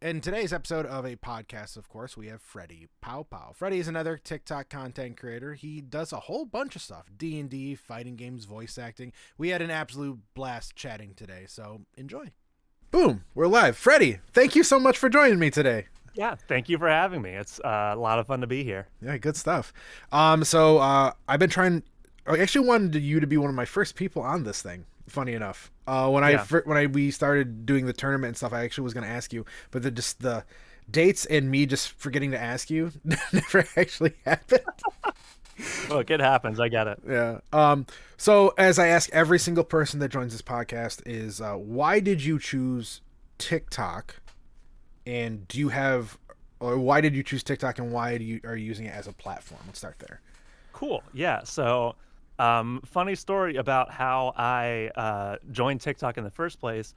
In today's episode of a podcast, of course, we have Freddie Pow Pow. Freddie is another TikTok content creator. He does a whole bunch of stuff: D&D, fighting games, voice acting. We had an absolute blast chatting today, so enjoy. Boom, we're live. Freddie, thank you so much for joining me today. Yeah, thank you for having me. It's a lot of fun to be here. Yeah, good stuff. I've been trying. I actually wanted you to be one of my first people on this thing. Funny enough, when we started doing the tournament and stuff, I actually was going to ask you, but the dates and me just forgetting to ask you never actually happened. Look, it happens. I get it. Yeah. So as I ask every single person that joins this podcast is, why did you choose TikTok? And why did you choose TikTok, and why are you using it as a platform? Let's start there. Cool. Yeah. So, funny story about how I joined TikTok in the first place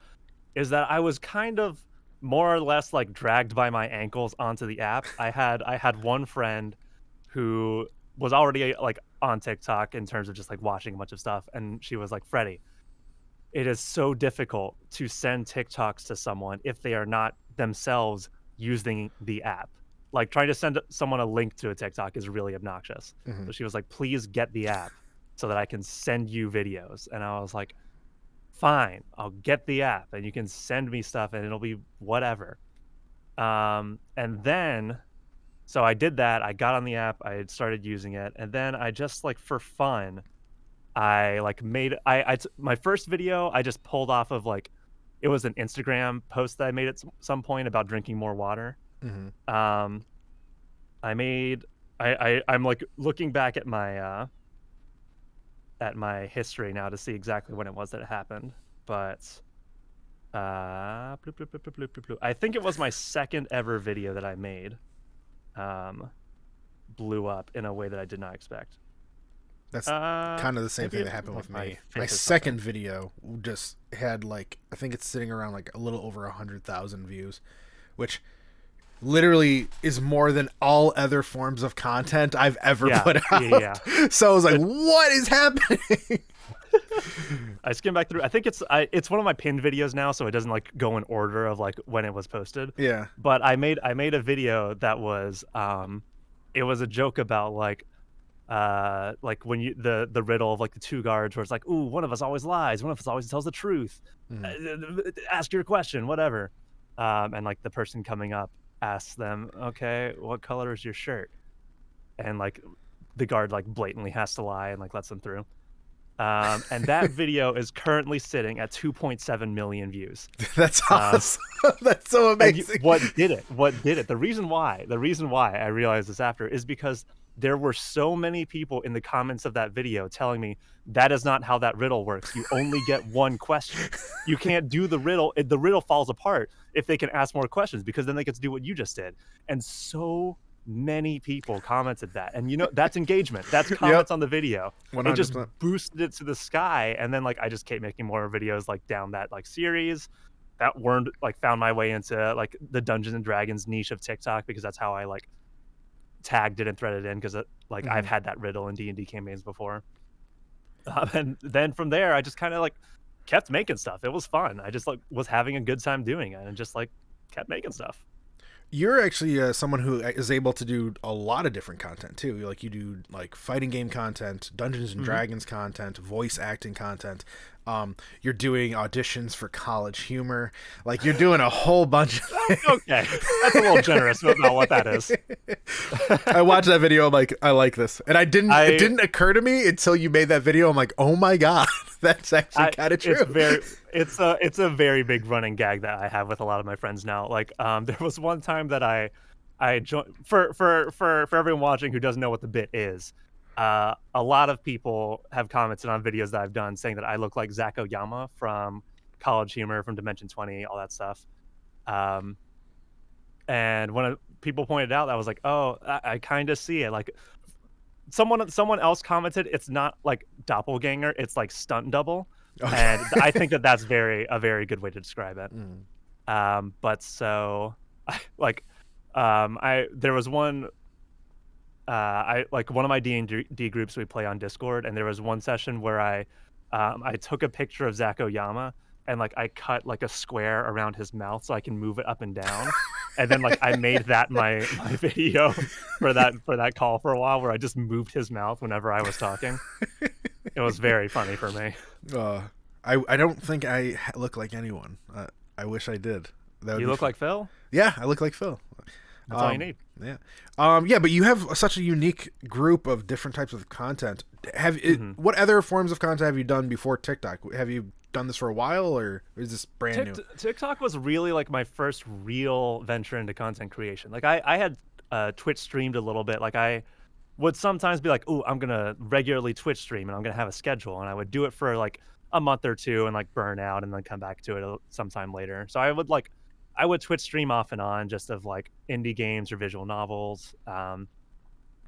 is that I was kind of more or less like dragged by my ankles onto the app. I had one friend who was already like on TikTok in terms of just like watching a bunch of stuff, and she was like, "Freddie, it is so difficult to send TikToks to someone if they are not themselves using the app. Like trying to send someone a link to a TikTok is really obnoxious." Mm-hmm. So she was like, "Please get the app so that I can send you videos." And I was like, "Fine, I'll get the app and you can send me stuff and it'll be whatever." And then, so I did that. I got on the app. I had started using it. And then I just like for fun, I like made my first video I just pulled off of like, it was an Instagram post that I made at some point about drinking more water. Mm-hmm. I'm like looking back at my history now to see exactly when it was that it happened, but bloop, bloop, bloop, bloop, bloop, bloop, bloop. I think it was my second ever video that I made blew up in a way that I did not expect. That's kind of the same thing that happened with me. My second video just had like, I think it's sitting around like a little over 100,000 views, which literally is more than all other forms of content I've ever put out. Yeah. So I was like, what is happening? I skimmed back through. I think it's one of my pinned videos now, so it doesn't like go in order of like when it was posted. Yeah. But I made a video that was it was a joke about like when you the riddle of like the two guards where it's like, ooh, one of us always lies, one of us always tells the truth. Ask your question, whatever. And like the person coming up asks them, okay, what color is your shirt? And like the guard like blatantly has to lie and like lets them through. And that video is currently sitting at 2.7 million views. That's awesome. That's so amazing. What did it? The reason why I realized this after is because there were so many people in the comments of that video telling me that is not how that riddle works. You only get one question. You can't do the riddle. The riddle falls apart if they can ask more questions, because then they get to do what you just did. And so many people commented that, and you know, that's engagement. That's comments on the video. 100%. It just boosted it to the sky. And then like I just kept making more videos like down that like series that weren't like found my way into like the Dungeons and Dragons niche of TikTok, because that's how I like tagged it and threaded in, because like I've had that riddle in D&D campaigns before. And then from there I just kind of like kept making stuff. It was fun. I just like was having a good time doing it and just like kept making stuff. You're actually someone who is able to do a lot of different content too. Like you do like fighting game content, Dungeons and Dragons content, voice acting content. You're doing auditions for College Humor. Like you're doing a whole bunch of things. Okay, that's a little generous about what that is. I watched that video. I'm like, I like this, and it didn't occur to me until you made that video. I'm like, oh my god, that's actually kind of true. It's a very big running gag that I have with a lot of my friends now. Like, there was one time that I joined, for everyone watching who doesn't know what the bit is. A lot of people have commented on videos that I've done saying that I look like Zach Oyama from College Humor, from Dimension 20, all that stuff. And when people pointed out, I was like, oh, I kind of see it. Like someone else commented, it's not like doppelganger, it's like stunt double. Okay. And I think that that's a very good way to describe it. But so there was one. I like one of my D&D groups we play on Discord, and there was one session where I took a picture of Zach Oyama and like I cut like a square around his mouth so I can move it up and down. And then like I made that my video for that call for a while, where I just moved his mouth whenever I was talking. It was very funny for me. Uh, I don't think I look like anyone. I wish I did. That would You be look fun. like Phil? Yeah, I look like Phil. That's all you need. Yeah. Yeah, but you have such a unique group of different types of content. What other forms of content have you done before TikTok? Have you done this for a while, or is this brand new? TikTok was really like my first real venture into content creation. Like I had Twitch streamed a little bit. Like I would sometimes be like, "Ooh, I'm gonna regularly Twitch stream, and I'm gonna have a schedule," and I would do it for like a month or two, and like burn out, and then come back to it sometime later. So I would Twitch stream off and on, just of like indie games or visual novels. I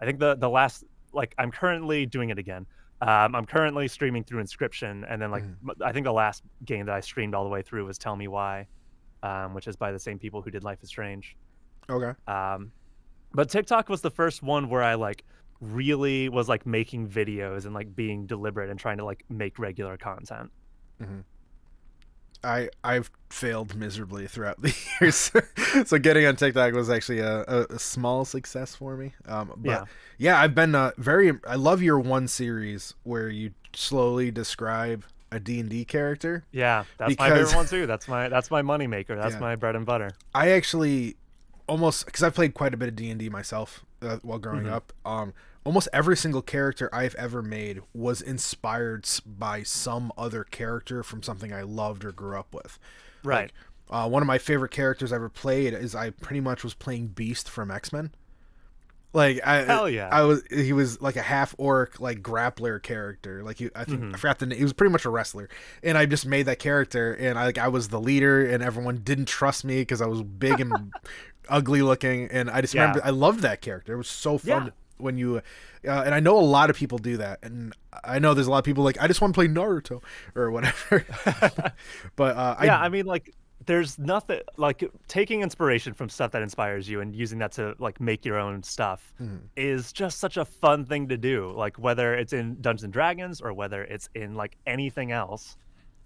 think the last, like, I'm currently doing it again. I'm currently streaming through Inscription, and then like I think the last game that I streamed all the way through was Tell Me Why, which is by the same people who did Life is Strange. Okay. But TikTok was the first one where I like really was like making videos and like being deliberate and trying to like make regular content. Mm-hmm. I've failed miserably throughout the years, so getting on TikTok was actually a small success for me. But yeah, I've been I love your one series where you slowly describe a D&D character. Yeah, that's my favorite one too. That's my moneymaker. That's my bread and butter. I actually because I've played quite a bit of D&D myself while growing up. Almost every single character I've ever made was inspired by some other character from something I loved or grew up with. Right. Like, one of my favorite characters I ever played is I pretty much was playing Beast from X-Men. Like hell yeah. He was like a half orc, like grappler character. Like I forgot the name. He was pretty much a wrestler, and I just made that character, and I was the leader, and everyone didn't trust me because I was big and ugly looking, and I just remember I loved that character. It was so fun when you and I know a lot of people do that, and I know there's a lot of people like, I just want to play Naruto or whatever. But I mean, like, there's nothing like taking inspiration from stuff that inspires you and using that to like make your own stuff is just such a fun thing to do. Like whether it's in Dungeons and Dragons or whether it's in like anything else.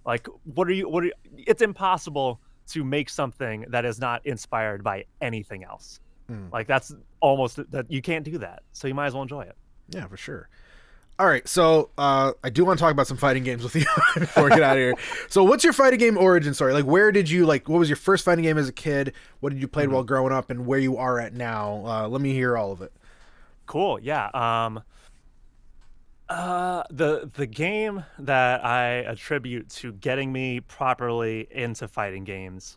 Like it's impossible to make something that is not inspired by anything else. Like that's almost that you can't do that. So you might as well enjoy it. Yeah, for sure. All right, so I do want to talk about some fighting games with you before we get out of here. So what's your fighting game origin story? Like, where did you, like, what was your first fighting game as a kid? What did you play while growing up, and where you are at now? Let me hear all of it. Cool, yeah. The game that I attribute to getting me properly into fighting games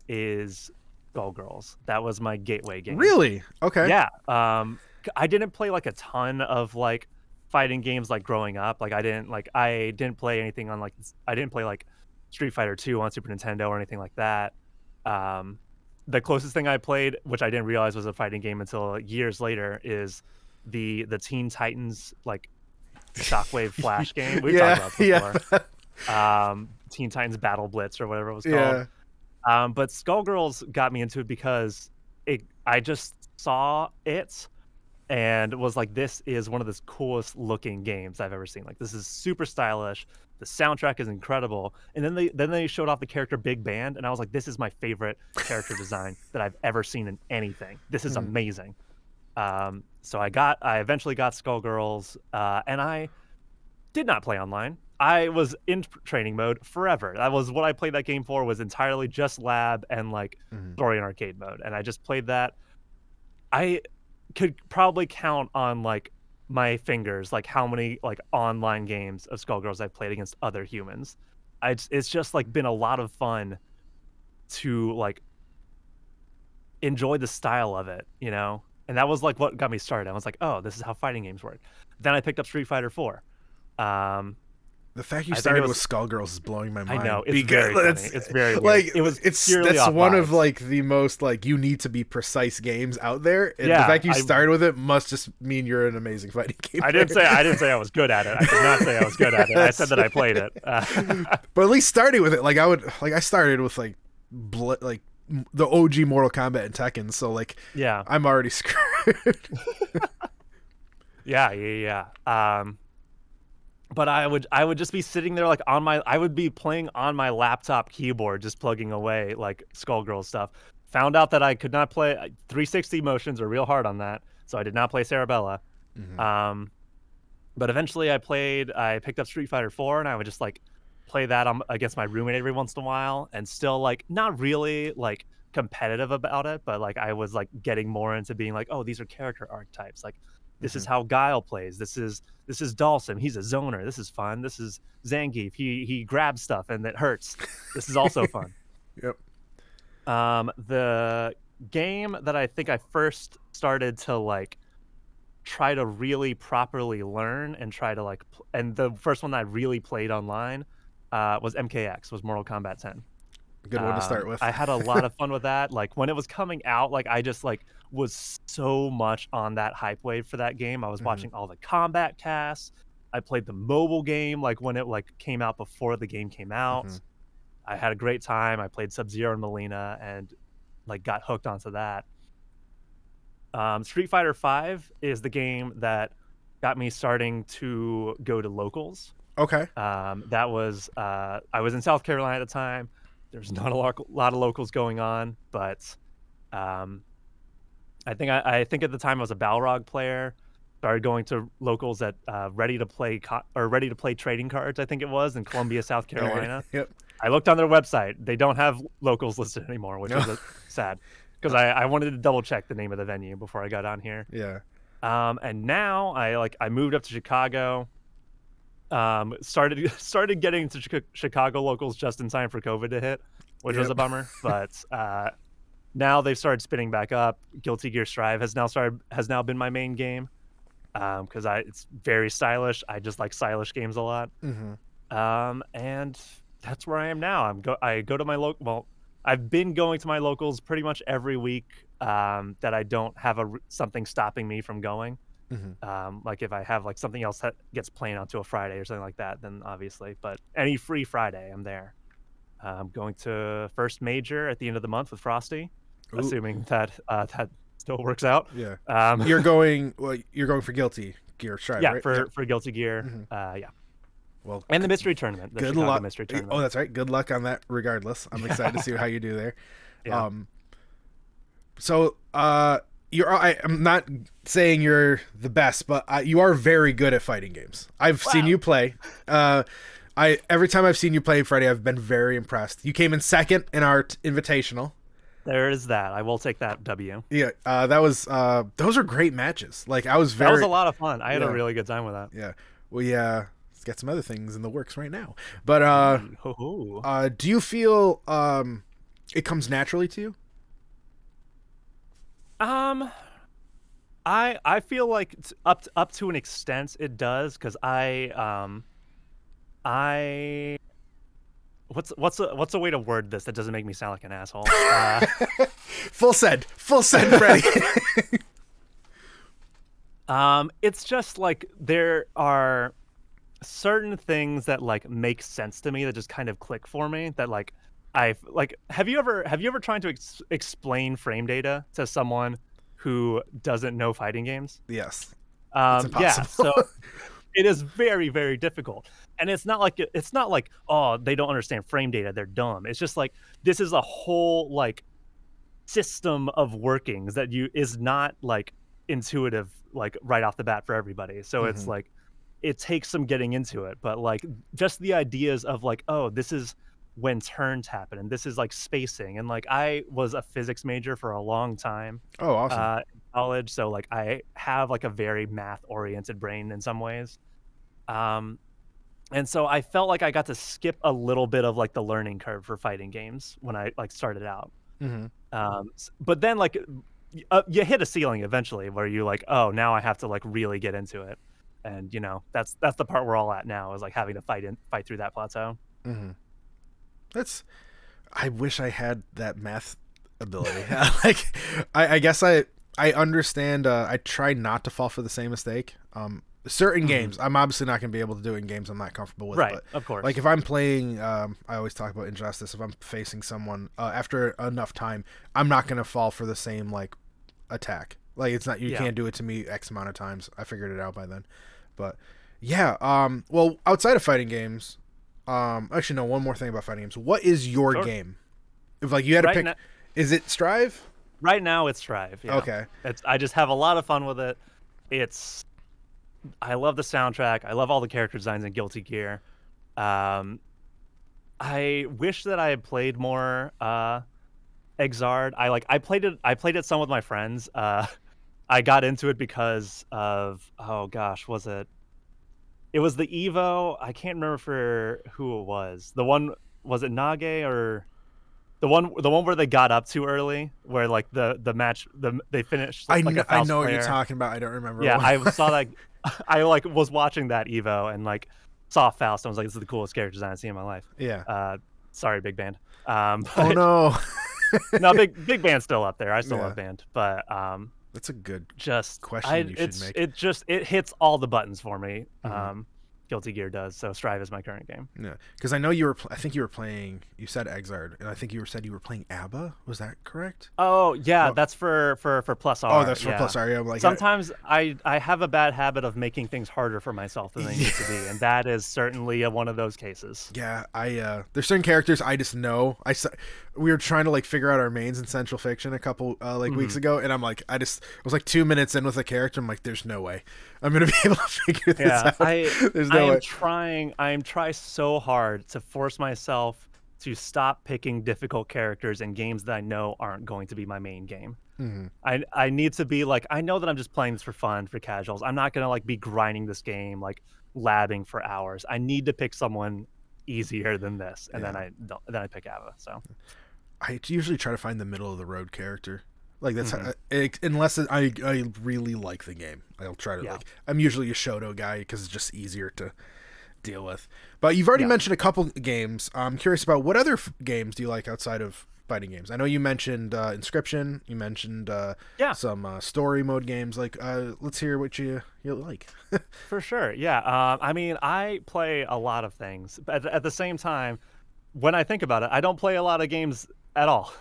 is Skullgirls. That was my gateway game. Really? Okay. Yeah. I didn't play like a ton of like fighting games like growing up. Like I didn't play anything on like I didn't play like Street Fighter 2 on Super Nintendo or anything like that. The closest thing I played, which I didn't realize was a fighting game until years later, is the Teen Titans like Shockwave Flash game. We've talked about this before. Teen Titans Battle Blitz or whatever it was called. But Skullgirls got me into it because I just saw it and was like, this is one of the coolest looking games I've ever seen. Like, this is super stylish. The soundtrack is incredible. And then they showed off the character Big Band, and I was like, this is my favorite character design that I've ever seen in anything. This is amazing. So I eventually got Skullgirls, and I did not play online. I was in training mode forever. That was what I played that game for, was entirely just lab and like story and arcade mode. And I just played that. I could probably count on like my fingers like how many like online games of Skullgirls I've played against other humans. It's just like been a lot of fun to like enjoy the style of it, you know? And that was like what got me started. I was like, oh, this is how fighting games work. Then I picked up Street Fighter 4. The fact you started with Skullgirls is blowing my mind. I know, it's very funny. It's very weird. Like, that's one vibes. of like the most like you need to be precise games out there. And the fact you started with it must just mean you're an amazing fighting game player. I didn't say I was good at it. I did not say I was good at it. I said that I played it. But at least starting with it, like I started with like the OG Mortal Kombat and Tekken, so like I'm already screwed. Yeah. But I would just be sitting there like I would be playing on my laptop keyboard, just plugging away like Skullgirls stuff. found out that I could not play 360 motions are real hard on that, so I did not play Cerebella. Um, but eventually I picked up Street Fighter 4, and I would just like play that against my roommate every once in a while, and still like not really like competitive about it, but like I was like getting more into being like, oh, these are character archetypes. Like this is how Guile plays. This is Dalsim. He's a zoner. This is fun. This is Zangief. He grabs stuff and it hurts. This is also fun. Yep. The game that I think I first started to like try to really properly learn and try to like, and the first one that I really played online was MKX, was Mortal Kombat 10. Good one to start with. I had a lot of fun with that. Like when it was coming out, like I just like was so much on that hype wave for that game. I was watching all the combat casts. I played the mobile game like when it like came out before the game came out. I had a great time. I played Sub-Zero and Melina and like got hooked onto that. Street Fighter 5 is the game that got me starting to go to locals. Okay. That was I was in South Carolina at the time. There's not a lot of locals going on, but I think at the time I was a Balrog player. Started going to locals at ready to play trading cards, I think it was, in Columbia, South Carolina. Yep. I looked on their website. They don't have locals listed anymore, which was sad because I wanted to double check the name of the venue before I got on here. Yeah. And now I moved up to Chicago. Started getting to Chicago locals just in time for COVID to hit, which was a bummer. But now they've started spinning back up. Guilty Gear Strive has now been my main game because it's very stylish. I just like stylish games a lot. And that's where I am now. I go to my local. Well, I've been going to my locals pretty much every week that I don't have something stopping me from going. Like if I have like something else that gets playing onto a Friday or something like that, then obviously. But any free Friday, I'm there. I'm going to first major at the end of the month with Frosty, assuming that that still works out. Yeah. You're going for Guilty Gear Strive, yeah, right? for Guilty Gear. Yeah. Well, and the mystery tournament. The Chicago luck. Mystery Tournament. Oh, that's right. Good luck on that. Regardless, I'm excited to see how you do there. Yeah. I'm not saying you're the best, but you are very good at fighting games. I've seen you play. Every time I've seen you play, Freddie, I've been very impressed. You came in second in our invitational. There is that. I will take that W. Yeah, those are great matches. Like that was a lot of fun. I had a really good time with that. Yeah. Let's get some other things in the works right now. But do you feel it comes naturally to you? I feel like up to an extent it does, because what's a way to word this that doesn't make me sound like an asshole? Full send, Freddie. It's just like there are certain things that like make sense to me that just kind of click for me, that like have you ever tried to explain frame data to someone who doesn't know fighting games? Yes. It's impossible. Yeah, so it is very, very difficult. And it's not like oh, they don't understand frame data, they're dumb. It's just like this is a whole like system of workings that is not like intuitive like right off the bat for everybody. So it's like it takes some getting into it, but like just the ideas of like, oh, this is when turns happen and this is like spacing, and like I was a physics major for a long time. Oh, awesome. In college, so like I have like a very math oriented brain in some ways. And so I felt like I got to skip a little bit of like the learning curve for fighting games when I like started out. But then like you hit a ceiling eventually where you like, oh, now I have to like really get into it. And you know, that's the part we're all at now, is like having to fight through that plateau. I wish I had that math ability. Like I guess I understand. I try not to fall for the same mistake. Certain games, I'm obviously not going to be able to do it in games I'm not comfortable with. Right, but, of course. Like if I'm playing, I always talk about Injustice. If I'm facing someone after enough time, I'm not going to fall for the same like attack. Like it's not, you can't do it to me X amount of times. I figured it out by then. But yeah, well, outside of fighting games, actually no, one more thing about fighting games. What is your game? If like you had to pick, Is it Strive? Right now it's Strive. Yeah. Okay. I just have a lot of fun with it. I love the soundtrack. I love all the character designs in Guilty Gear. I wish that I had played more Exard. I played it some with my friends. I got into it because of, oh gosh, it was the Evo. I can't remember for who it was. The one, was it Nage or the one where they got up too early, where like the match they finished like a I Faust know what player. you're talking about. I don't remember. Yeah, I saw that. I like was watching that Evo and like saw Faust and was like, this is the coolest character design I've seen in my life. Yeah. Sorry, Big Band. Oh no. No, Big Band's still up there. I still love Band, but that's a good just question you should make. It hits all the buttons for me. Guilty Gear does. So Strive is my current game. Yeah, because I know you were. I think you were playing. You said Exard, and I think you said you were playing ABBA. Was that correct? Oh yeah, that's for Plus R. Oh, that's for Plus R. Yeah, I'm like, sometimes I have a bad habit of making things harder for myself than they need to be, and that is certainly one of those cases. Yeah, there's certain characters I just know. We were trying to like figure out our mains in Central Fiction a couple weeks ago, and I'm like, I was like 2 minutes in with a character. I'm like, there's no way I'm gonna be able to figure this out. There's no way. I'm trying so hard to force myself to stop picking difficult characters in games that I know aren't going to be my main game. I need to be like, I know that I'm just playing this for fun, for casuals. I'm not gonna like be grinding this game, like labbing for hours. I need to pick someone easier than this, and then I pick Ava. So I usually try to find the middle of the road character. Like that's unless I really like the game, I'll try to like. I'm usually a Shoto guy because it's just easier to deal with. But you've already mentioned a couple games. I'm curious about what other games do you like outside of fighting games? I know you mentioned Inscription. You mentioned some story mode games. Like, let's hear what you like. For sure, yeah. I mean, I play a lot of things, but at the same time, when I think about it, I don't play a lot of games at all,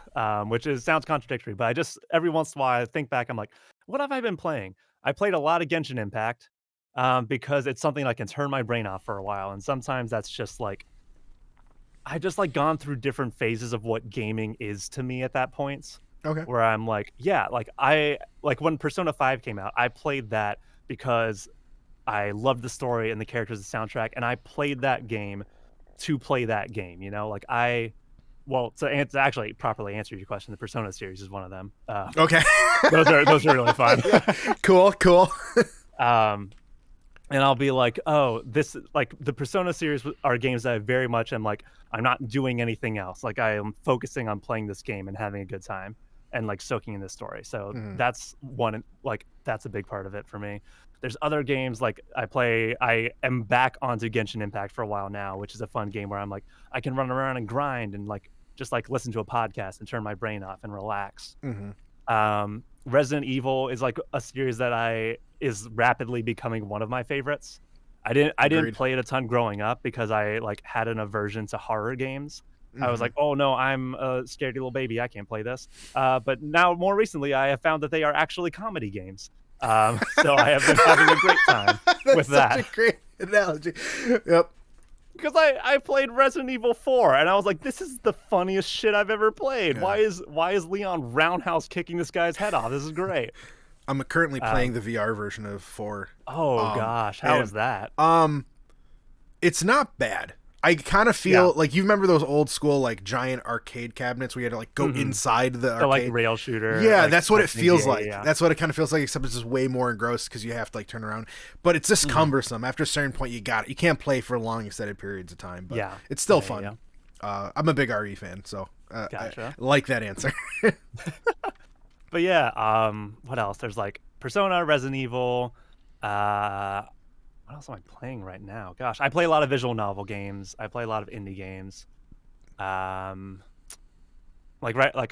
which sounds contradictory. But I just every once in a while I think back. I'm like, what have I been playing? I played a lot of Genshin Impact. Because it's something I can turn my brain off for a while. And sometimes that's just like, I just like gone through different phases of what gaming is to me at that point. Okay. Where I'm like, yeah, like when Persona 5 came out, I played that because I loved the story and the characters, the soundtrack, and I played that game to play that game, you know? Like to actually properly answer your question, the Persona series is one of them. Okay. those are really fun. Cool. And I'll be like, oh, this, like, the Persona series are games that I very much am like, I'm not doing anything else. Like, I am focusing on playing this game and having a good time and, like, soaking in this story. So that's one, like, that's a big part of it for me. There's other games, like, I am back onto Genshin Impact for a while now, which is a fun game where I'm like, I can run around and grind and, like, just, like, listen to a podcast and turn my brain off and relax. Resident Evil is like a series that is rapidly becoming one of my favorites. I didn't play it a ton growing up because I like had an aversion to horror games. I was like, oh no, I'm a scaredy little baby. I can't play this. But now more recently, I have found that they are actually comedy games. So I have been having a great time with that. That's such a great analogy. Yep. Because I played Resident Evil 4 and I was like, this is the funniest shit I've ever played. Yeah. Why is Leon roundhouse kicking this guy's head off? This is great. I'm currently playing the VR version of 4. Oh gosh, how is that? It's not bad. I kind of feel like you remember those old school like giant arcade cabinets where you had to like go inside the arcade, like rail shooter. Yeah, like, that's what it feels like. Yeah. That's what it kind of feels like, except it's just way more engrossed because you have to like turn around. But it's just cumbersome. After a certain point, you can't play for long extended periods of time. But it's still fun. Yeah. I'm a big RE fan, so gotcha. I like that answer. But yeah, what else? There's like Persona, Resident Evil. What else am I playing right now? Gosh, I play a lot of visual novel games. I play a lot of indie games. Like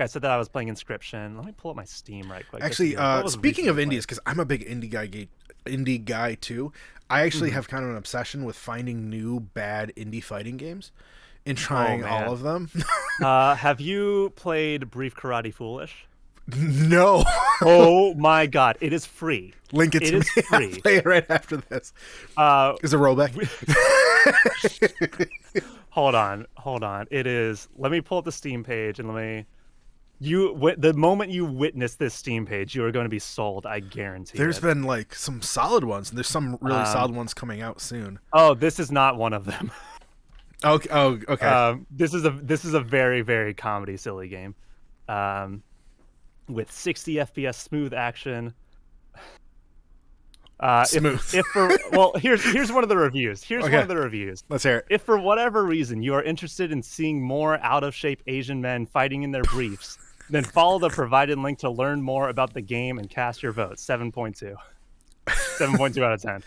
I said that I was playing Inscription. Let me pull up my Steam right quick. Actually, speaking of indies, because I'm a big indie guy too. I actually have kind of an obsession with finding new bad indie fighting games and trying all of them. Have you played Brief Karate Foolish? No. Oh my god, it is free. Link it to me. It is free. I'll play it right after this. Is it rollback? Hold on. It is. Let me pull up the Steam page and The moment you witness this Steam page, you are going to be sold. I guarantee. There's been like some solid ones, and there's some really solid ones coming out soon. Oh, this is not one of them. Okay. Oh, okay. This is a very, very comedy silly game, with 60 FPS smooth action. Smooth. Here's one of the reviews. One of the reviews. Let's hear it. If for whatever reason you are interested in seeing more out of shape Asian men fighting in their briefs, then follow the provided link to learn more about the game and cast your vote. 7.2. 7.2 out of 10.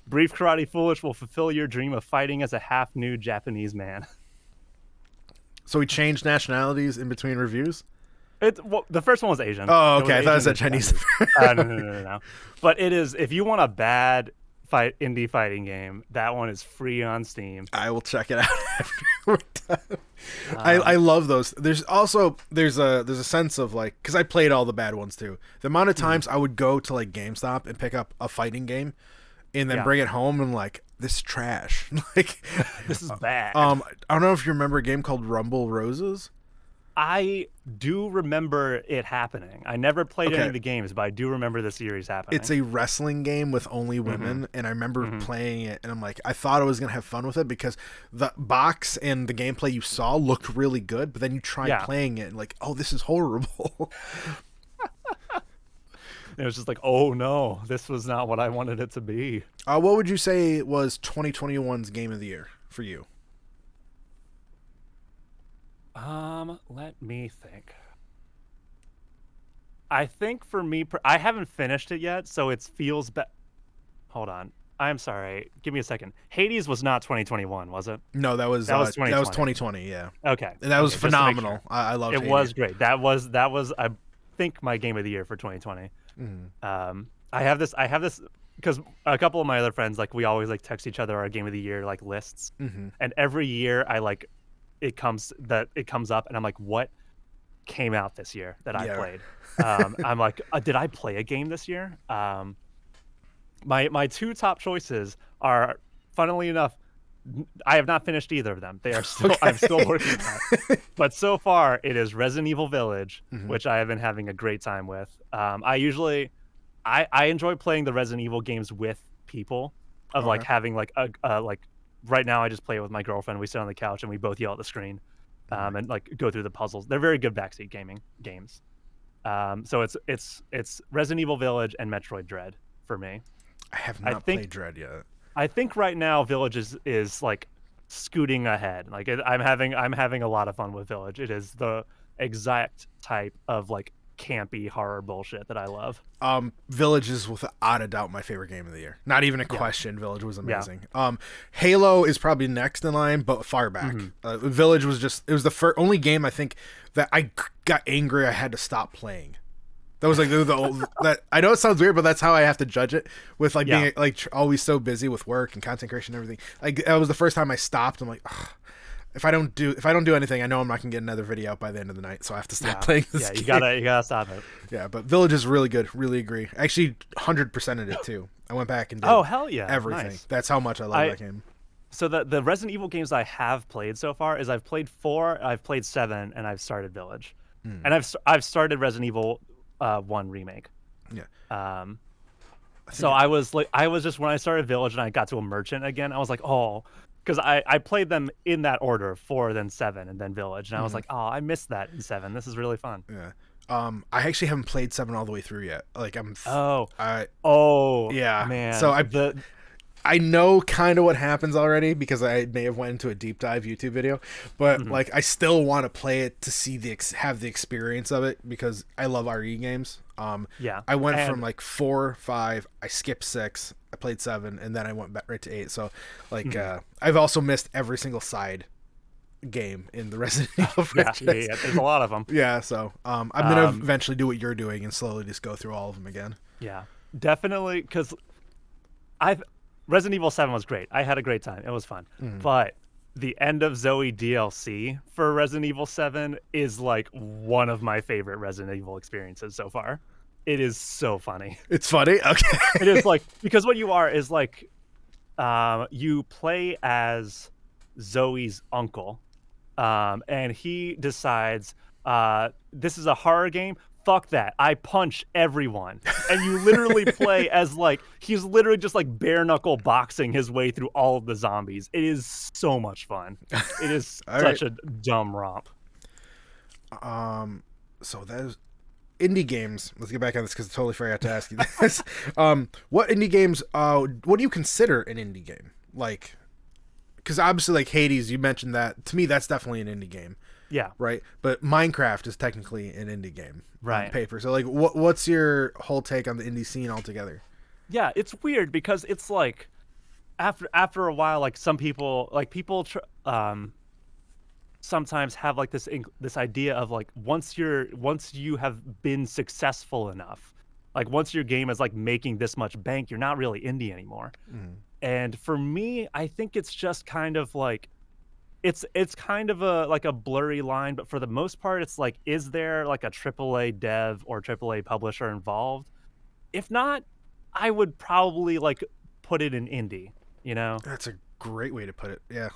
Brief Karate Foolish will fulfill your dream of fighting as a half-nude Japanese man. So we changed nationalities in between reviews? The first one was Asian. Oh, okay. I thought it was Chinese. No. But it is, if you want a bad indie fighting game, that one is free on Steam. I will check it out after we're done. I love those. There's a sense of like, because I played all the bad ones too. The amount of times I would go to like GameStop and pick up a fighting game and then bring it home and like, this is trash. Like, this is bad. I don't know if you remember a game called Rumble Roses. I do remember it happening. I never played any of the games, but I do remember the series happening. It's a wrestling game with only women, and I remember playing it, and I'm like, I thought I was going to have fun with it because the box and the gameplay you saw looked really good, but then you tried playing it, and like, oh, this is horrible. It was just like, oh no, this was not what I wanted it to be. What would you say was 2021's game of the year for you? Let me think. I think for me, I haven't finished it yet, so it feels Hold on. I'm sorry. Give me a second. Hades was not 2021, was it? No, that was 2020. That was 2020, yeah. Okay. And that was phenomenal. I loved it. It was great. That was I think my game of the year for 2020. I have this because a couple of my other friends, like, we always like text each other our game of the year like lists. And every year I like it comes up and I'm like, what came out this year that I played? I'm like, did I play a game this year? My two top choices are, funnily enough, I have not finished either of them. They are still I'm still working on it. But so far it is Resident Evil Village, which I have been having a great time with. I enjoy playing the Resident Evil games with people, of like having like a like. Right now, I just play it with my girlfriend. We sit on the couch and we both yell at the screen, and like go through the puzzles. They're very good backseat gaming games. So it's Resident Evil Village and Metroid Dread for me. I have not played Dread yet. I think right now Village is like scooting ahead. Like I'm having a lot of fun with Village. It is the exact type of like campy horror bullshit that I love. Village is without a doubt my favorite game of the year. Not even a question. Village was amazing. Halo is probably next in line, but far back. Village was it was the only game I think that I got angry I had to stop playing. That was like that. I know it sounds weird, but that's how I have to judge it, with like being like always so busy with work and content creation and everything. Like, that was the first time I stopped. I'm like, ugh. If I don't do anything, I know I'm not gonna get another video out by the end of the night, so I have to stop playing this game. You gotta stop it. Yeah, but Village is really good. Really agree. Actually, 100%ed it too. I went back and did hell yeah, everything. Nice. That's how much I love that game. So the Resident Evil games I have played so far is I've played 4, I've played 7, and I've started Village, and I've started Resident Evil 1 remake. Yeah. So I was just, when I started Village and I got to a merchant again, I was like, oh. Because I played them in that order, 4, then 7, and then Village, and I was like, oh, I missed that in 7. This is really fun. Yeah. I actually haven't played 7 all the way through yet. Like, yeah, man. So I know kind of what happens already because I may have went into a deep dive YouTube video, but like, I still want to play it to see have the experience of it because I love RE games. I went from like 4, 5, I skipped 6, I played 7, and then I went back right to 8. So like, I've also missed every single side game in the Resident Evil franchise. Yeah, there's a lot of them. Yeah, so I'm gonna eventually do what you're doing and slowly just go through all of them again. Yeah, definitely, because Resident Evil 7 was great. I had a great time. It was fun. But the End of Zoe DLC for Resident Evil 7 is like one of my favorite Resident Evil experiences so far. It is so funny. It's funny? Okay. It is like, because what you are is like, you play as Zoe's uncle, and he decides this is a horror game. Fuck that. I punch everyone. And you literally play as like he's literally just like bare knuckle boxing his way through all of the zombies. It is so much fun. It is such a dumb romp. So there's indie games. Let's get back on this because I totally forgot to ask you this. What indie games? What do you consider an indie game? Like, because obviously, like Hades, you mentioned that. To me, that's definitely an indie game. Yeah. Right. But Minecraft is technically an indie game, right? On paper. So, like, what's your whole take on the indie scene altogether? Yeah, it's weird because it's like after a while, like some people, sometimes have like this idea of like once you have been successful enough, like once your game is like making this much bank, you're not really indie anymore. And for me, I think it's just kind of like it's kind of a blurry line, but for the most part, it's like, is there like a AAA dev or AAA publisher involved? If not, I would probably like put it in indie, you know? That's a great way to put it. Yeah.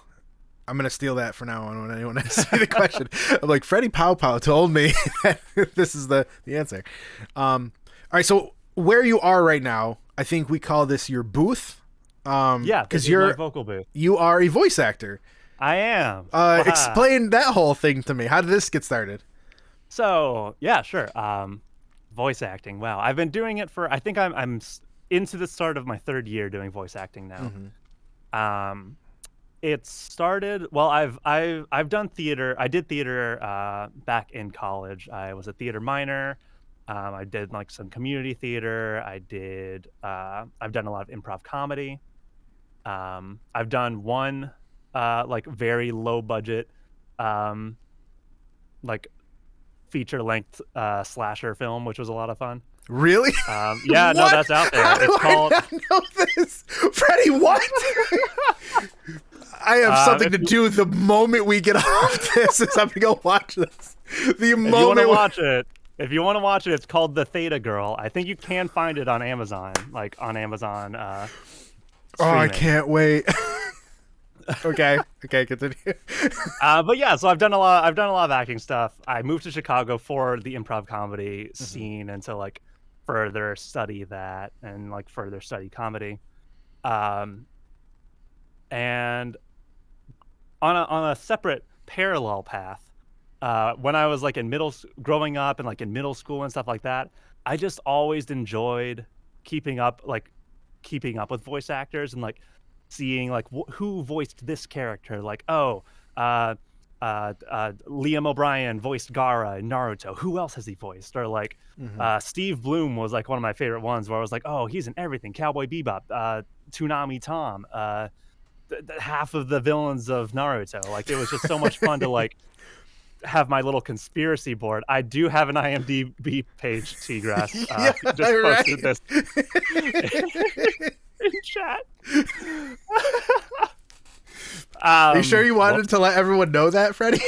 I'm going to steal that for now on when anyone asks me the question. I'm like, Freddie Pow Pow told me that this is the answer. All right. So where you are right now, I think we call this your booth. Yeah. Because you're my vocal booth. You are a voice actor. I am. Explain that whole thing to me. How did this get started? So yeah, sure. Voice acting. Wow. I've been doing it for, I think I'm into the start of my 3rd year doing voice acting now. It started, well, I've done theater. I did theater back in college. I was a theater minor. I did like some community theater. I've done a lot of improv comedy. I've done one like very low budget like feature length slasher film, which was a lot of fun. Really? Yeah, no, that's out there. It's called. I know this, Freddie. What? I have something to do the moment we get off this. Is I'm gonna go watch this. The moment you want to watch it, if you want to watch it, it's called The Theta Girl. I think you can find it on Amazon, like on Amazon. Oh, I can't wait. Okay, continue. But yeah, so I've done a lot of acting stuff. I moved to Chicago for the improv comedy scene and to like further study that and like further study comedy. And on a separate parallel path, when I was like growing up and like in middle school and stuff like that, I just always enjoyed keeping up with voice actors and like seeing like who voiced this character. Like, Liam O'Brien voiced Gaara in Naruto. Who else has he voiced? Or like Steve Bloom was like one of my favorite ones where I was like, oh, he's in everything. Cowboy Bebop, Toonami Tom, half of the villains of Naruto. Like, it was just so much fun to like have my little conspiracy board. I do have an IMDb page, Seagrass. Just posted this in chat. Are you sure you wanted to let everyone know that, Freddie?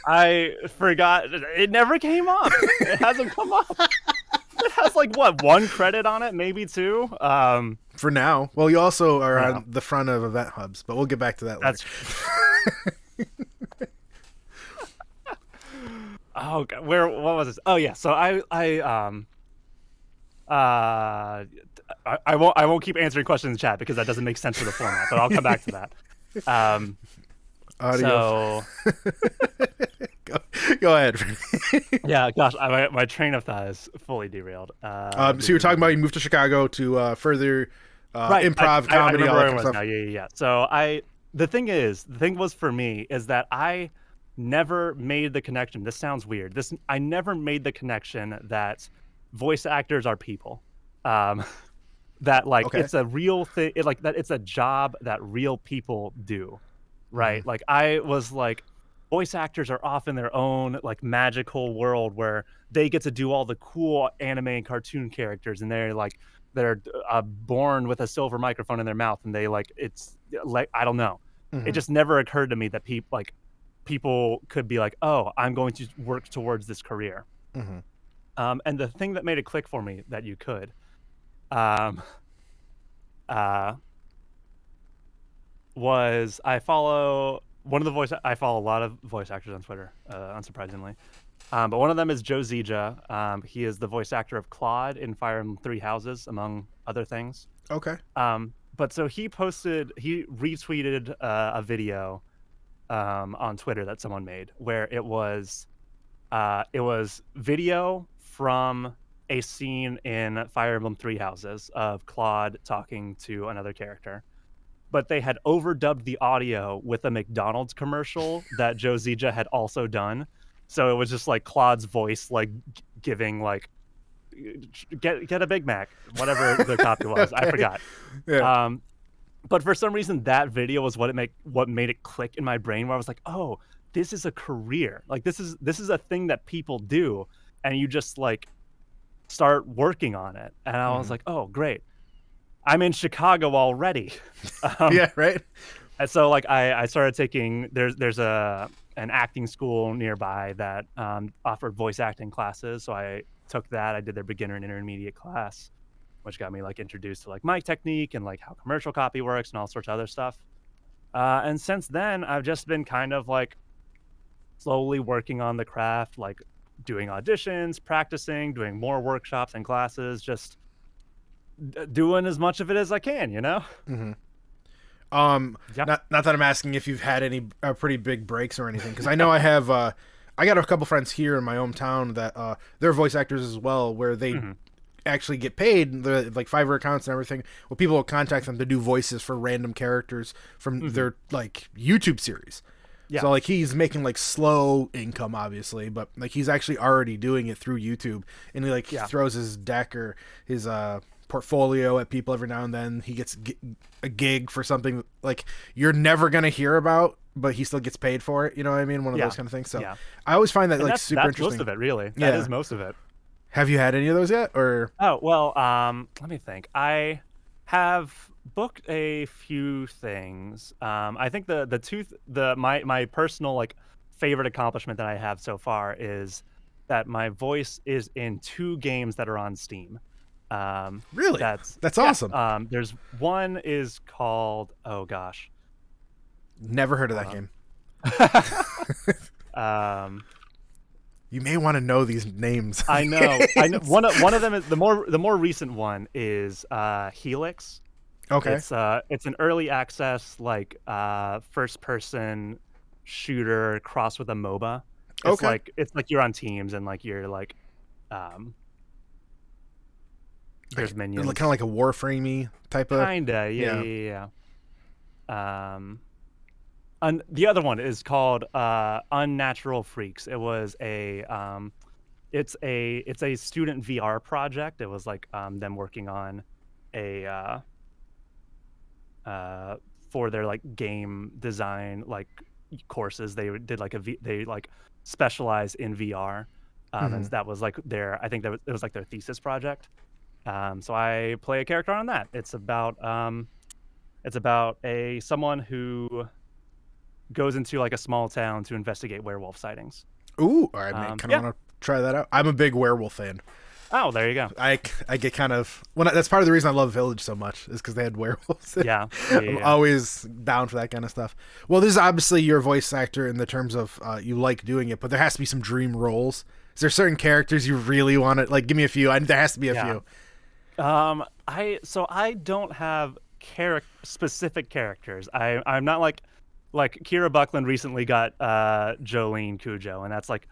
I forgot. It never came up. It hasn't come up. It has like what, 1 credit on it, maybe 2. For now. Well, you also are on the front of Event Hubs, but we'll get back to that later. That's oh God, what was this? Oh yeah, so I won't keep answering questions in the chat because that doesn't make sense for the format, but I'll come back to that. Audio. So go ahead. Yeah, gosh, my train of thought is fully derailed. So you were talking about you moved to Chicago to further improv comedy. I remember all that stuff. Yeah. So the thing was for me is that I never made the connection. This sounds weird. I never made the connection that voice actors are people. That like it's a real thing. That it's a job that real people do, right? Like I was like, voice actors are off in their own like magical world where they get to do all the cool anime and cartoon characters, and they're born with a silver microphone in their mouth, and they like it's like I don't know. It just never occurred to me that people could be like, oh, I'm going to work towards this career. And the thing that made it click for me that you could, was I follow a lot of voice actors on Twitter, unsurprisingly. But one of them is Joe Zija. He is the voice actor of Claude in Fire Emblem Three Houses, among other things. Okay. But so he retweeted a video on Twitter that someone made where it was video from a scene in Fire Emblem Three Houses of Claude talking to another character, but they had overdubbed the audio with a McDonald's commercial that Joe Zija had also done. So it was just like Claude's voice, like giving like, get a Big Mac, whatever the copy was. Okay. I forgot. Yeah. But for some reason, that video was what made it click in my brain, where I was like, oh, this is a career. Like this is a thing that people do, and you just like start working on it. And I was like, oh, great. I'm in Chicago already. Yeah, right. And so like I started taking there's an acting school nearby that offered voice acting classes. So I took that. I did their beginner and intermediate class, which got me like introduced to like mic technique and like how commercial copy works and all sorts of other stuff. And since then, I've just been kind of like slowly working on the craft, like doing auditions, practicing, doing more workshops and classes, just doing as much of it as I can, you know? Mm-hmm. Yeah. Not that I'm asking if you've had any pretty big breaks or anything, because I know I have. I got a couple friends here in my hometown that they're voice actors as well, where they actually get paid. They're like Fiverr accounts and everything. Well, people will contact them to do voices for random characters from their like YouTube series. Yeah. So like he's making like slow income, obviously, but like he's actually already doing it through YouTube, and he like throws his deck or his portfolio at people every now and then. He gets a gig for something like you're never gonna hear about, but he still gets paid for it. You know what I mean? One of those kind of things. So I always find that like super interesting. That's most of it, really. That is most of it. Have you had any of those yet? Or oh well, let me think. I have booked a few things. I think my personal like favorite accomplishment that I have so far is that my voice is in 2 games that are on Steam. Really? That's awesome. There's one is called, oh gosh, never heard of that game. You may want to know these names. I know. One of them is the more recent one is Helix. Okay. It's an early access like first person shooter crossed with a MOBA. It's like you're on teams and like you're like there's minions. Kind of like a Warframey type of. Kinda, yeah. And the other one is called Unnatural Freaks. It was it's a student VR project. It was like them working on a for their like game design like courses. They did like they like specialize in VR, and that was like it was like their thesis project. So I play a character on that. It's about someone who goes into like a small town to investigate werewolf sightings. Ooh, all right, man. Kind of want to try that out. I'm a big werewolf fan. Oh, there you go. I get kind of that's part of the reason I love Village so much is because they had werewolves. Yeah. I'm always down for that kind of stuff. Well, this is obviously your voice actor in the terms of you like doing it, but there has to be some dream roles. Is there certain characters you really want to like? Give me a few. There has to be a few. I don't have specific characters. I'm not like Kira Buckland recently got Jolene Cujo, and that's like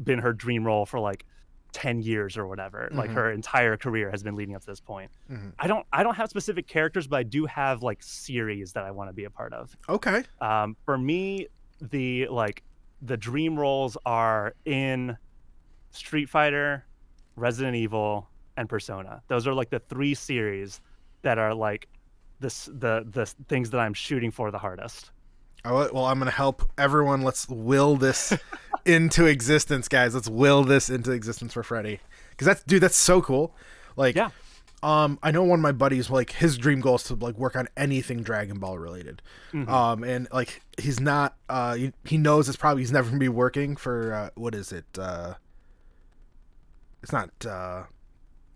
been her dream role for like 10 years or whatever. Like her entire career has been leading up to this point. I don't have specific characters, but I do have like series that I want to be a part of. Okay. For me, the dream roles are in Street Fighter, Resident Evil, and Persona. Those are like the 3 series that are like the things that I'm shooting for the hardest. Oh, well, I'm going to help everyone. Let's will this into existence, guys. Let's will this into existence for Freddie. Because that's so cool. Like, I know one of my buddies, like, his dream goal is to like work on anything Dragon Ball related. And like, he's not, he knows he's never going to be working for, what is it? It's not,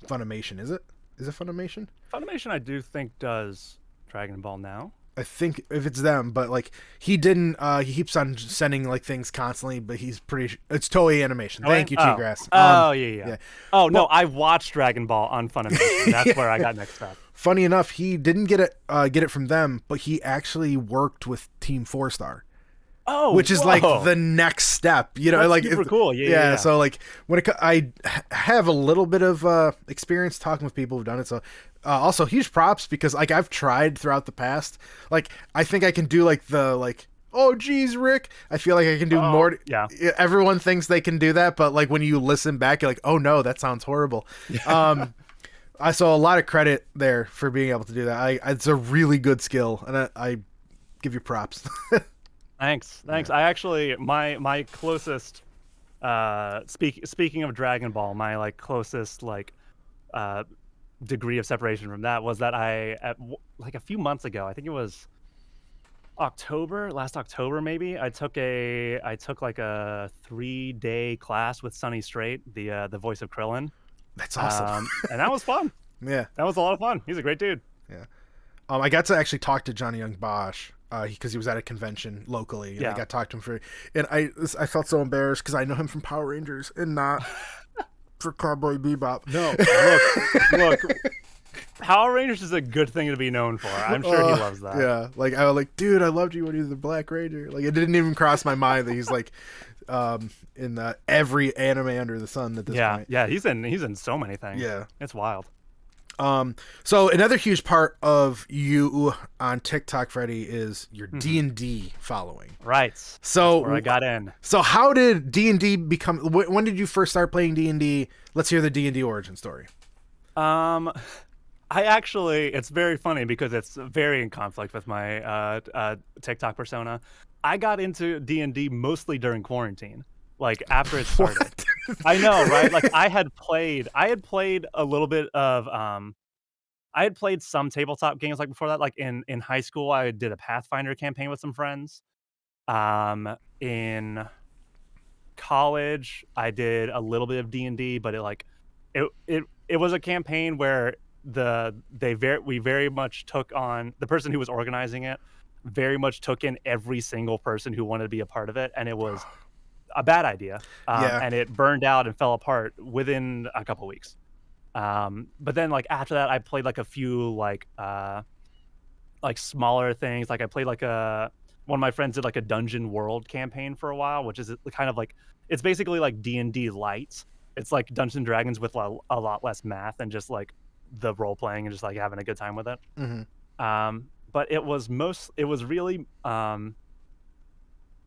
Funimation, is it? Is it Funimation? Funimation, I do think, does Dragon Ball now. I think if it's them, but like he didn't. He keeps on sending like things constantly, but he's pretty. It's Toei Animation. Toei? Thank you, Oh. T-Grass. Oh, yeah. Yeah. Oh, no, Well, I watched Dragon Ball on Funimation. That's where I got mixed up. funny enough, he didn't get it from them, but he actually worked with Team Four Star. Oh, Which is like the next step, you know. That's like super cool. Yeah. So like I have a little bit of experience talking with people who've done it. So also huge props because like I've tried throughout the past. Like I think I can do like the like oh geez Rick. I feel like I can do more. Yeah. Everyone thinks they can do that, but like when you listen back, you're like oh no, that sounds horrible. I saw a lot of credit there for being able to do that. It's a really good skill, and I give you props. Thanks. Yeah. I actually my closest speaking of Dragon Ball, my like closest like degree of separation from that was that like a few months ago, I think it was last October maybe, I took like a 3-day class with Sonny Strait, the voice of Krillin. That's awesome. And that was fun. Yeah. That was a lot of fun. He's a great dude. Yeah. I got to actually talk to Johnny Young Bosch because he was at a convention locally, and I got to talk to him and I felt so embarrassed because I know him from Power Rangers and not for Cowboy Bebop. No, look, Power Rangers is a good thing to be known for. I'm sure he loves that. Yeah, like I was like, dude, I loved you when you were the Black Ranger. Like it didn't even cross my mind that he's like in every anime under the sun at this point. Yeah, he's in so many things. Yeah, it's wild. So another huge part of you on TikTok, Freddie, is your D&D following. Right. So that's where I got in. So how did D&D become? When did you first start playing D&D? Let's hear the D&D origin story. It's very funny because it's very in conflict with my TikTok persona. I got into D&D mostly during quarantine, like after it started. I know, right? Like I had played a little bit of I had played some tabletop games like before that. Like in high school, I did a Pathfinder campaign with some friends. In college, I did a little bit of D&D, but it was a campaign where we very much took on the person who was organizing it, very much took in every single person who wanted to be a part of it, and it was a bad idea. And it burned out and fell apart within a couple weeks. But then like after that, I played like a few like smaller things. Like I played like one of my friends did like a Dungeon World campaign for a while, which is kind of like, it's basically like D&D light. It's like Dungeons and Dragons with a lot less math and just like the role playing and just like having a good time with it. But it was really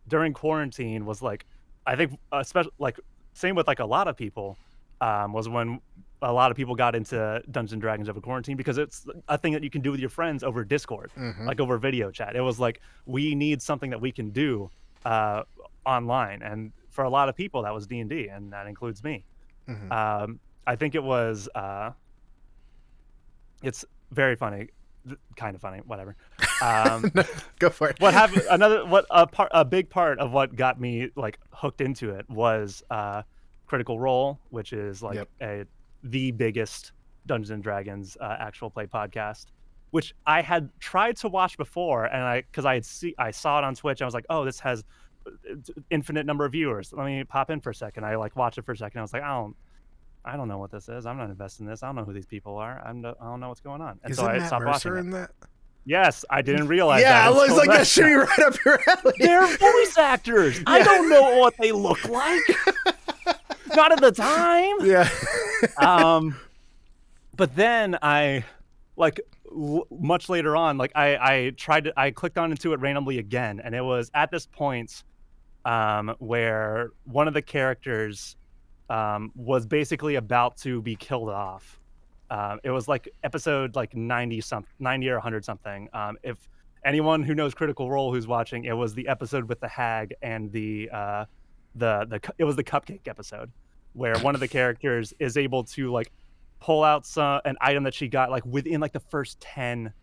during quarantine was like, I think especially like same with like a lot of people was when a lot of people got into Dungeons and Dragons over quarantine because it's a thing that you can do with your friends over Discord, like over video chat. It was like, we need something that we can do online. And for a lot of people that was D&D, and that includes me. I think it was, it's very funny, kind of funny, whatever. No, go for it. What happened? A big part of what got me like hooked into it was Critical Role, which is like the biggest Dungeons and Dragons actual play podcast, which I had tried to watch before, and I saw it on Twitch. I was like, oh, this has infinite number of viewers. Let me pop in for a second. I like watched it for a second. I was like, I don't know what this is. I'm not invested in this. I don't know who these people are. I don't know what's going on. And so I stopped watching in that? Yes, I didn't realize that. Yeah, I was like, that should be right up your alley. They're voice actors. I don't know what they look like. Not at the time. Yeah. But then I, like, much later on, like, I clicked on into it randomly again, and it was at this point where one of the characters was basically about to be killed off. It was like episode like 90 or 100 something. If anyone who knows Critical Role who's watching, it was the episode with the hag and it was the cupcake episode where one of the characters is able to like pull out an item that she got like within like the first 10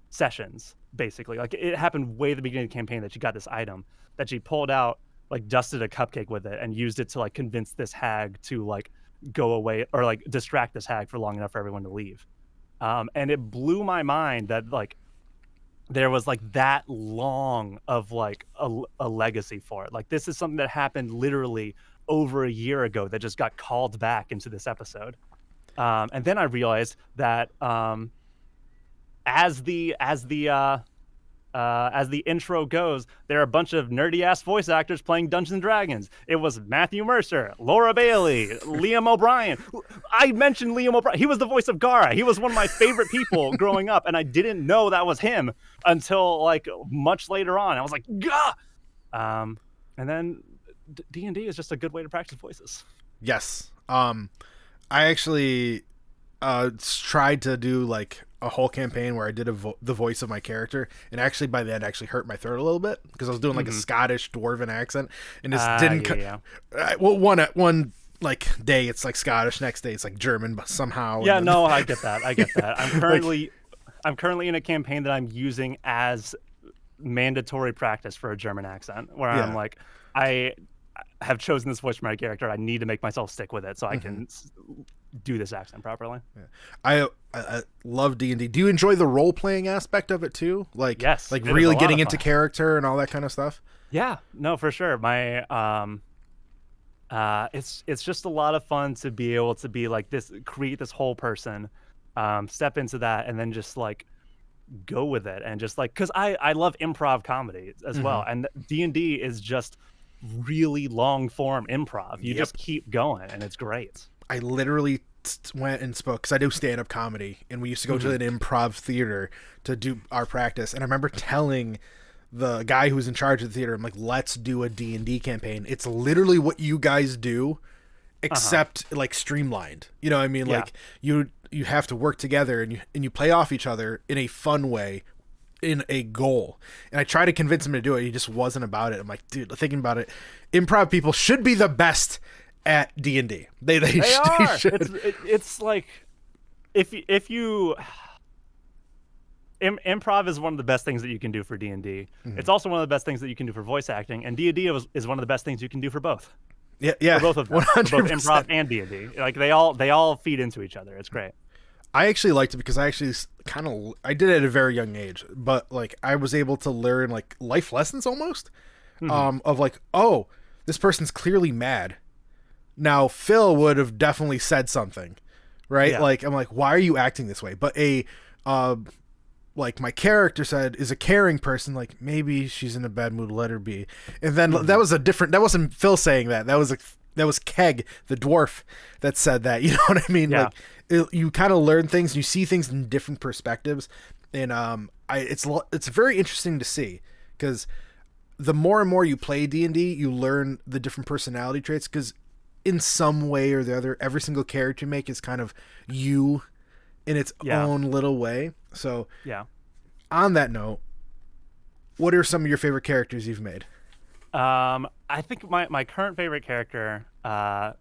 sessions, basically. Like it happened way at the beginning of the campaign that she got this item that she pulled out, like dusted a cupcake with it and used it to like convince this hag to like go away or like distract this hag for long enough for everyone to leave. And it blew my mind that like there was like that long of like a legacy for it. Like this is something that happened literally over a year ago that just got called back into this episode. And then I realized that as the intro goes, there are a bunch of nerdy ass voice actors playing Dungeons and Dragons. It was Matthew Mercer, Laura Bailey, Liam O'Brien. I mentioned Liam O'Brien. He was the voice of Gara. He was one of my favorite people growing up, and I didn't know that was him until like much later on. I was like, gah! And then D&D is just a good way to practice voices. Yes. I actually tried to do like a whole campaign where I did the voice of my character, and actually by the end actually hurt my throat a little bit because I was doing like a Scottish dwarven accent, and this didn't well, one like day it's like Scottish, next day it's like German, but somehow no, I get that. I'm currently in a campaign that I'm using as mandatory practice for a German accent, where I'm like, I have chosen this voice for my character. I need to make myself stick with it so I can do this accent properly. I love D&D. Do you enjoy the role playing aspect of it too? Like, yes, like really getting into character and all that kind of stuff. Yeah, no, for sure. My it's just a lot of fun to be able to be like this, create this whole person, step into that, and then just like go with it, and just like, because I love improv comedy as well, and D&D is just really long form improv. You just keep going, and it's great. I literally went and spoke, because I do stand-up comedy, and we used to go to an improv theater to do our practice, and I remember telling the guy who was in charge of the theater, I'm like, let's do a D&D campaign. It's literally what you guys do, except like streamlined. You know what I mean? Like you have to work together, and you play off each other in a fun way, in a goal. And I tried to convince him to do it. He just wasn't about it. I'm like, dude, thinking about it, improv people should be the best at D&D. They are. Should. It's like if you improv is one of the best things that you can do for D&D. It's also one of the best things that you can do for voice acting, and D&D is one of the best things you can do for both. Yeah, for both of them, 100%. For both improv and D&D. Like they all feed into each other. It's great. I actually liked it because I actually I did it at a very young age, but like I was able to learn like life lessons almost, of like, oh, this person's clearly mad. Now Phil would have definitely said something, right? Yeah. Like I'm like, why are you acting this way? But like my character is a caring person. Like maybe she's in a bad mood. Let her be. And then that wasn't Phil saying that. That was Keg, the dwarf, that said that. You know what I mean? Yeah. Like you kind of learn things. You see things in different perspectives, and it's very interesting to see, because the more and more you play D&D, you learn the different personality traits, because in some way or the other, every single character you make is kind of you in its own little way. So on that note, what are some of your favorite characters you've made? I think my current favorite character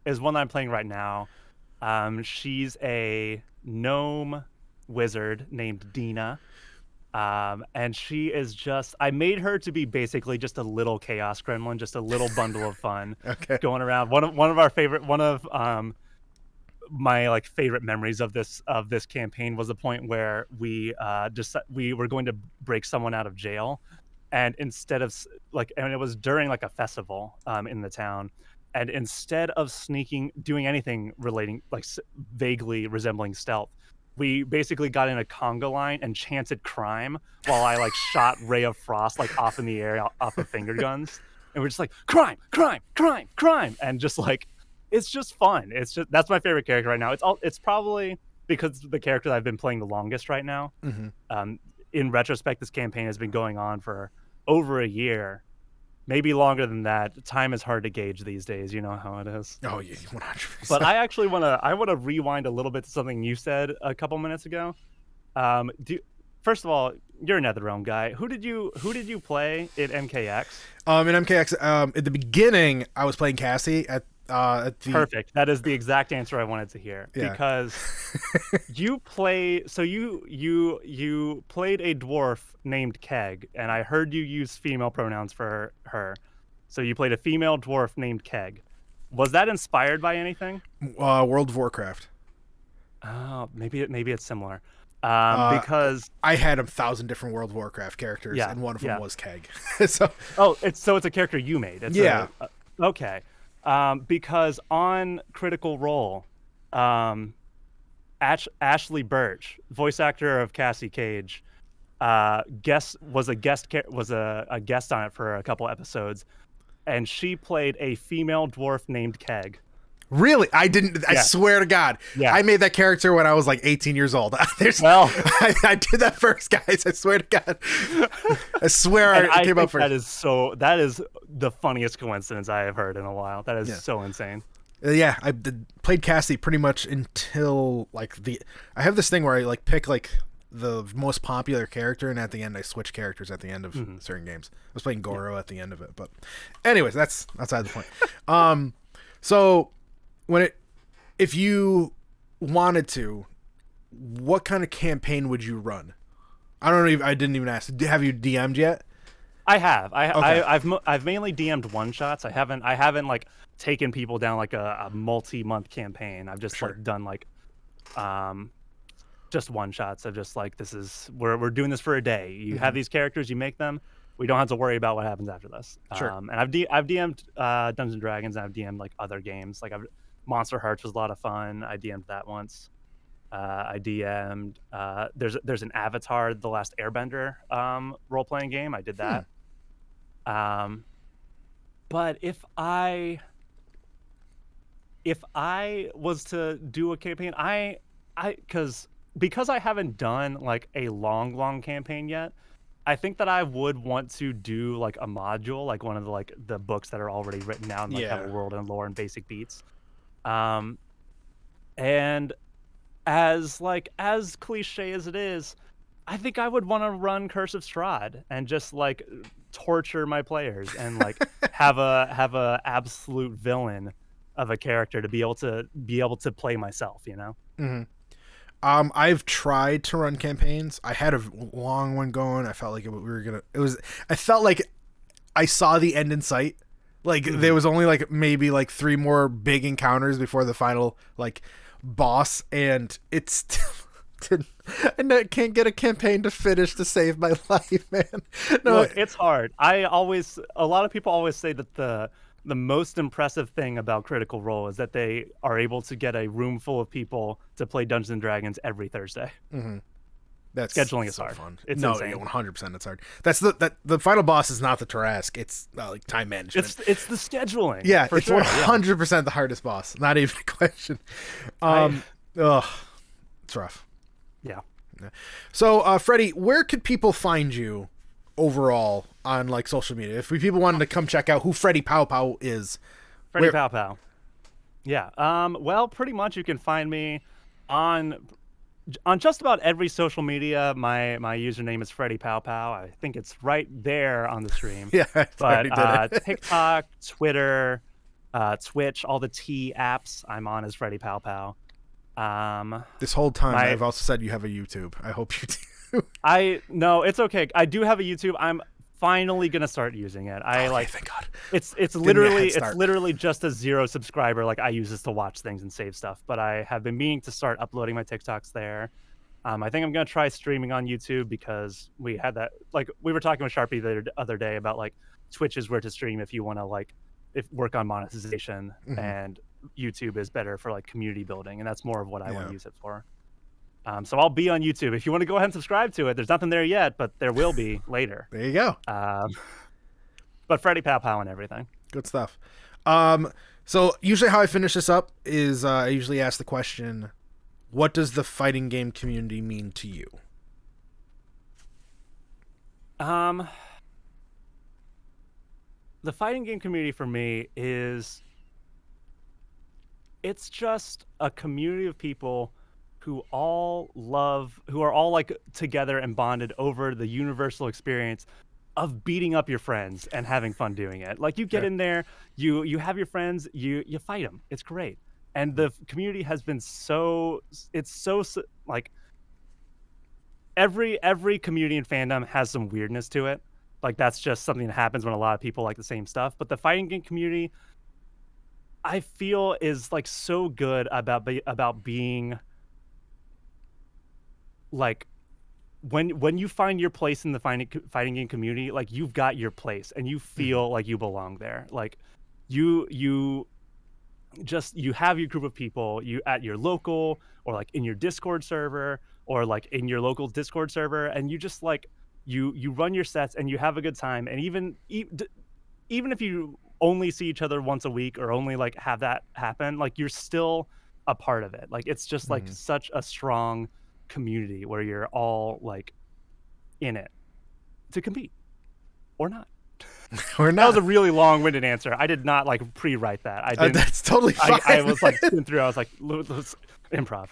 is one that I'm playing right now. She's a gnome wizard named Dina. And she is just, I made her to be basically just a little chaos gremlin, just a little bundle of fun going around. One of my like favorite memories of this campaign was the point where we were going to break someone out of jail, and instead of and it was during like a festival in the town, and instead of doing anything relating like vaguely resembling stealth, we basically got in a conga line and chanted crime while I like shot Ray of Frost like off in the air off of finger guns, and we're just like crime, and just like, it's just fun. That's my favorite character right now. It's probably because the character that I've been playing the longest right now. In retrospect, this campaign has been going on for over a year, maybe longer than that. Time is hard to gauge these days. You know how it is. Oh yeah, 100%. But I actually want to rewind a little bit to something you said a couple minutes ago. First of all, you're a NetherRealm guy. Who did you play at MKX? In MKX, at the beginning, I was playing Cassie at the... Perfect. That is the exact answer I wanted to hear. Yeah. Because you played a dwarf named Keg, and I heard you use female pronouns for her. So you played a female dwarf named Keg. Was that inspired by anything? World of Warcraft. Oh, maybe it's similar. Because I had 1,000 different World of Warcraft characters, yeah, and one of them yeah. was Keg. So Oh, it's a character you made. It's yeah, okay. Because on Critical Role, Ashley Birch, voice actor of Cassie Cage, was a guest on it for a couple episodes, and she played a female dwarf named Keg. really, I didn't. I Yeah. swear to God, Yeah. I made that character when I was like 18 years old. Well, I did that first, guys. I swear to God. I swear I came out think first. that is the funniest coincidence I have heard in a while. That is so insane. Yeah, played Cassie pretty much until like I have this thing where I like pick like the most popular character, and at the end I switch characters at the end of certain games. I was playing Goro at the end of it, but anyways, that's outside the point. So if you wanted to, what kind of campaign would you run? I don't know. I didn't even ask. Have you DM'd yet? I have. Okay. I've mainly DM'd one shots. I haven't like taken people down like a multi-month campaign. I've just like done like just one shots of just like, this is we're doing this for a day. You have these characters, you make them. We don't have to worry about what happens after this. Sure. And I've DM'd Dungeons and Dragons, and I've DM'd like other games. Like Monster Hearts was a lot of fun. I DM'd that once. I DM'd there's an Avatar, The Last Airbender role-playing game. I did that. But if I was to do a campaign, because I haven't done like a long campaign yet, I think that I would want to do like a module, like one of the books that are already written down, like have a world and lore and basic beats. And as cliche as it is, I think I would want to run Curse of Strahd and just like torture my players and like have a absolute villain of a character to be able to play myself, you know? Mm-hmm. I've tried to run campaigns. I had a long one going. I felt like I felt like I saw the end in sight. Like there was only like maybe like 3 more big encounters before the final like boss, and it's and I can't get a campaign to finish to save my life, man. No, look, it's hard. A lot of people always say that the most impressive thing about Critical Role is that they are able to get a room full of people to play Dungeons and Dragons every Thursday. That's scheduling is so hard. fun. It's no, insane. 100%. It's hard. That's the final boss is not the Tarrasque. It's like time management. It's the scheduling. Yeah, for it's sure. 100% the hardest boss. Not even a question. It's rough. Yeah. So, Freddie, where could people find you overall on like social media? If people wanted to come check out who Freddie Pow Pow is. Freddie Pow Pow. Yeah. Well, pretty much you can find me on just about every social media. My username is Freddie Pow Pow. I think it's right there on the stream. Yeah, but TikTok, Twitter, Twitch, all the T apps I'm on is Freddie Pow Pow. This whole time I've also said you have a YouTube. I hope you do. No, it's okay. I do have a YouTube. I'm finally gonna start using it. Thank God. It's literally just a 0 subscriber. Like I use this to watch things and save stuff. But I have been meaning to start uploading my TikToks there. I think I'm gonna try streaming on YouTube because we had that. Like we were talking with Sharpie the other day about like Twitch is where to stream if you want to work on monetization, and YouTube is better for like community building, and that's more of what I want to use it for. So I'll be on YouTube. If you want to go ahead and subscribe to it, there's nothing there yet, but there will be later. There you go. But Freddie Pow Pow and everything. Good stuff. So usually how I finish this up is I usually ask the question, what does the fighting game community mean to you? The fighting game community for me is, it's just a community of people who are all like together and bonded over the universal experience of beating up your friends and having fun doing it. Like you get in there, you have your friends, you fight them. It's great. And the community has been like every community and fandom has some weirdness to it. Like that's just something that happens when a lot of people like the same stuff. But the fighting game community, I feel, is like so good about being like when you find your place in the fighting game community, like you've got your place and you feel like you belong there. Like you you have your group of people you at your local or like in your Discord server or like in your local Discord server, and you just like you run your sets and you have a good time. And even if you only see each other once a week or only like have that happen, like you're still a part of it. Like it's just like such a strong community where you're all like in it to compete or not. Or not. That was a really long-winded answer. I did not like pre-write that. I didn't. That's totally fine. I was like sitting through. I was like, let's improv.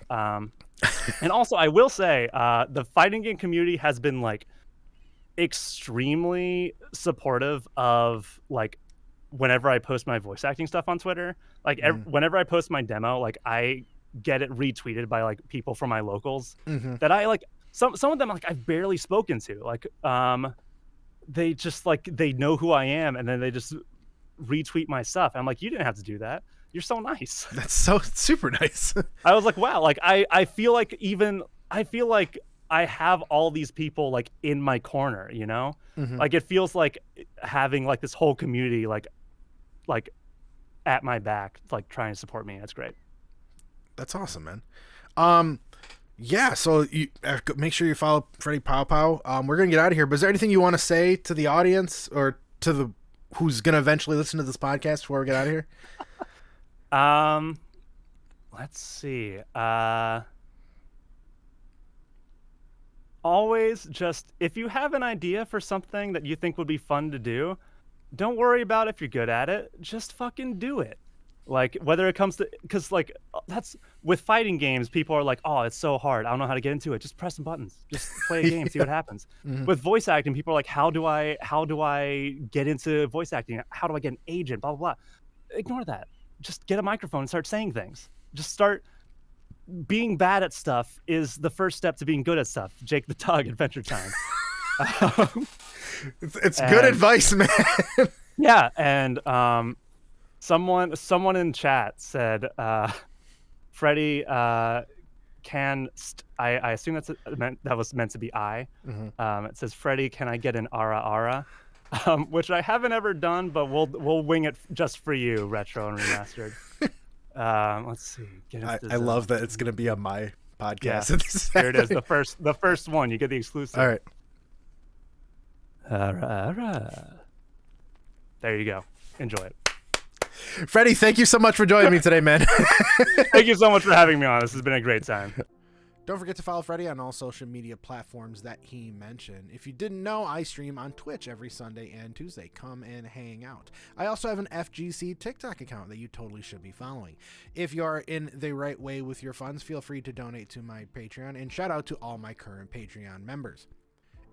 And also, I will say, the fighting game community has been like extremely supportive of like whenever I post my voice acting stuff on Twitter. Like whenever I post my demo, like I get it retweeted by like people from my locals that I like. Some of them like I've barely spoken to. Like they just like they know who I am and then they just retweet my stuff. I'm like, you didn't have to do that. You're so nice. That's so super nice. I was like, wow. Like I feel like I have all these people like in my corner, you know? Like it feels like having like this whole community like at my back, like trying to support me. That's great. That's awesome, man. Yeah, so you make sure you follow Freddie Pow Pow. We're gonna get out of here, but is there anything you want to say to the audience or to the who's gonna eventually listen to this podcast before we get out of here? Let's see. Always just if you have an idea for something that you think would be fun to do, don't worry about if you're good at it. Just fucking do it. Like whether it comes to, because like that's with fighting games, people are like, oh, it's so hard. I don't know how to get into it. Just press some buttons. Just play a game, see what happens. With voice acting, people are like, how do I get into voice acting? How do I get an agent? Blah, blah, blah. Ignore that. Just get a microphone and start saying things. Just start being bad at stuff is the first step to being good at stuff. Jake the Tug, Adventure Time. It's good advice, man. Yeah, and someone in chat said, Freddie can. I assume that was meant to be I. It says, Freddie, can I get an ara ara? Which I haven't ever done, but we'll wing it just for you, retro and remastered. Let's see. I love that it's gonna be on my podcast. Yeah. Here it is, the first one. You get the exclusive. All right. Ara ara. There you go. Enjoy it. Freddie, thank you so much for joining me today, man. Thank you so much for having me on. This has been a great time. Don't forget to follow Freddie on all social media platforms that he mentioned. If you didn't know, I stream on Twitch every Sunday and Tuesday. Come and hang out. I also have an FGC TikTok account that you totally should be following. If you are in the right way with your funds, feel free to donate to my Patreon, and shout out to all my current Patreon members.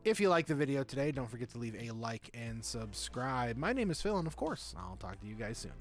If you liked the video today, don't forget to leave a like and subscribe. My name is Phil, and of course, I'll talk to you guys soon.